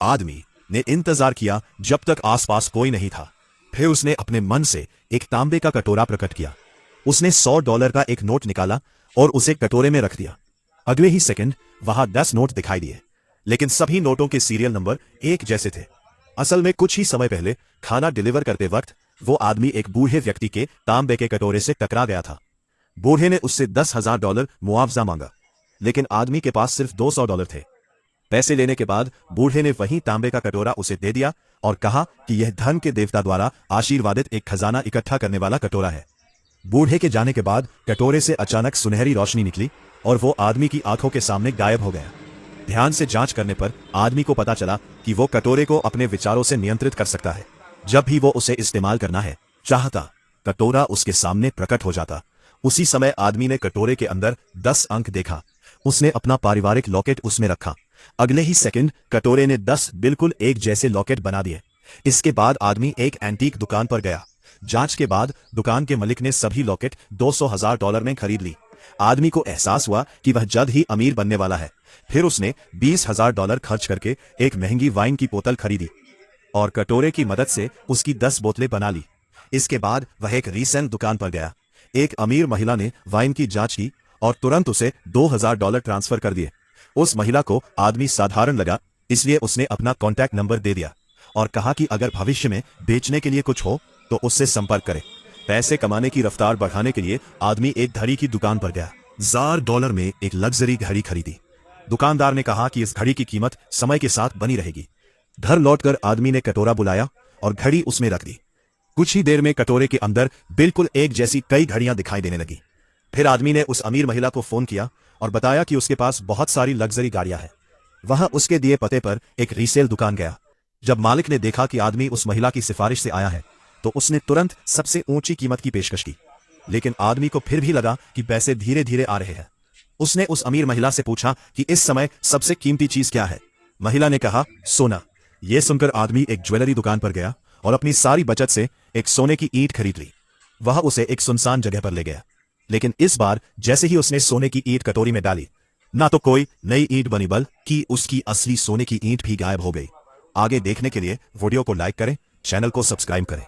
आदमी ने इंतजार किया जब तक आसपास कोई नहीं था। फिर उसने अपने मन से एक तांबे का कटोरा प्रकट किया। उसने $100 का एक नोट निकाला और उसे कटोरे में रख दिया। अगले ही सेकंड वहां 10 नोट दिखाई दिए, लेकिन सभी नोटों के सीरियल नंबर एक जैसे थे। असल में कुछ ही समय पहले खाना डिलीवर करते वक्त वो आदमी एक बूढ़े व्यक्ति के तांबे के कटोरे से टकरा गया था। बूढ़े ने उससे $10,000 मुआवजा मांगा, लेकिन आदमी के पास सिर्फ $200 थे। पैसे लेने के बाद बूढ़े ने वही तांबे का कटोरा उसे दे दिया और कहा कि यह धन के देवता द्वारा आशीर्वादित एक खजाना इकट्ठा करने वाला कटोरा है। बूढ़े के जाने के बाद कटोरे से अचानक सुनहरी रोशनी निकली और वो आदमी की आंखों के सामने गायब हो गया। ध्यान से जांच करने पर आदमी को पता चला कि वो कटोरे को अपने विचारों से नियंत्रित कर सकता है। जब भी वो उसे इस्तेमाल करना है चाहता, कटोरा उसके सामने प्रकट हो जाता। उसी समय आदमी ने कटोरे के अंदर 10 अंक देखा। उसने अपना पारिवारिक लॉकेट उसमें रखा। अगले ही सेकंड कटोरे ने 10 बिल्कुल एक जैसे लॉकेट बना दिए। इसके बाद आदमी एक एंटीक दुकान पर गया। जांच के बाद दुकान के मालिक ने सभी लॉकेट $200,000 में खरीद ली। आदमी को एहसास हुआ कि वह जल्द ही अमीर बनने वाला है। फिर उसने $20,000 खर्च करके एक महंगी वाइन की बोतल खरीदी और कटोरे की मदद से उसकी 10 बोतलें बना ली। इसके बाद वह एक रीसेल दुकान पर गया। एक अमीर महिला ने वाइन की जांच की और तुरंत उसे $2,000 ट्रांसफर कर दिए। उस महिला को आदमी साधारण लगा, इसलिए उसने अपना कॉन्टैक्ट नंबर दे दिया और कहा कि अगर भविष्य में बेचने के लिए कुछ हो तो उससे संपर्क करें। पैसे कमाने की रफ्तार बढ़ाने के लिए आदमी एक घड़ी की दुकान पर गया। $1,000 में एक लग्जरी घड़ी खरीदी। दुकानदार ने कहा कि इस घड़ी की कीमत समय के साथ बनी रहेगी। घर लौटकर आदमी ने कटोरा बुलाया और घड़ी उसमें रख दी। कुछ ही देर में कटोरे के अंदर बिल्कुल एक जैसी कई घड़ियां दिखाई देने लगी। फिर आदमी ने उस अमीर महिला को फोन किया और बताया कि उसके पास बहुत सारी लग्जरी गाड़ियां हैं। वहां उसके दिए पते पर एक रीसेल दुकान गया। जब मालिक ने देखा कि आदमी उस महिला की सिफारिश से आया है तो उसने तुरंत सबसे ऊंची कीमत की पेशकश की, लेकिन आदमी को फिर भी लगा कि पैसे धीरे धीरे आ रहे हैं। उसने उस अमीर महिला से पूछा कि इस समय सबसे कीमती चीज क्या है। महिला ने कहा, सोना। यह सुनकर आदमी एक ज्वेलरी दुकान पर गया और अपनी सारी बचत से एक सोने की ईंट खरीद ली। वह उसे एक सुनसान जगह पर ले गया, लेकिन इस बार जैसे ही उसने सोने की ईंट कटोरी में डाली, ना तो कोई नई ईंट बनी बल्कि उसकी असली सोने की ईंट भी गायब हो गई। आगे देखने के लिए वीडियो को लाइक करें, चैनल को सब्सक्राइब करें।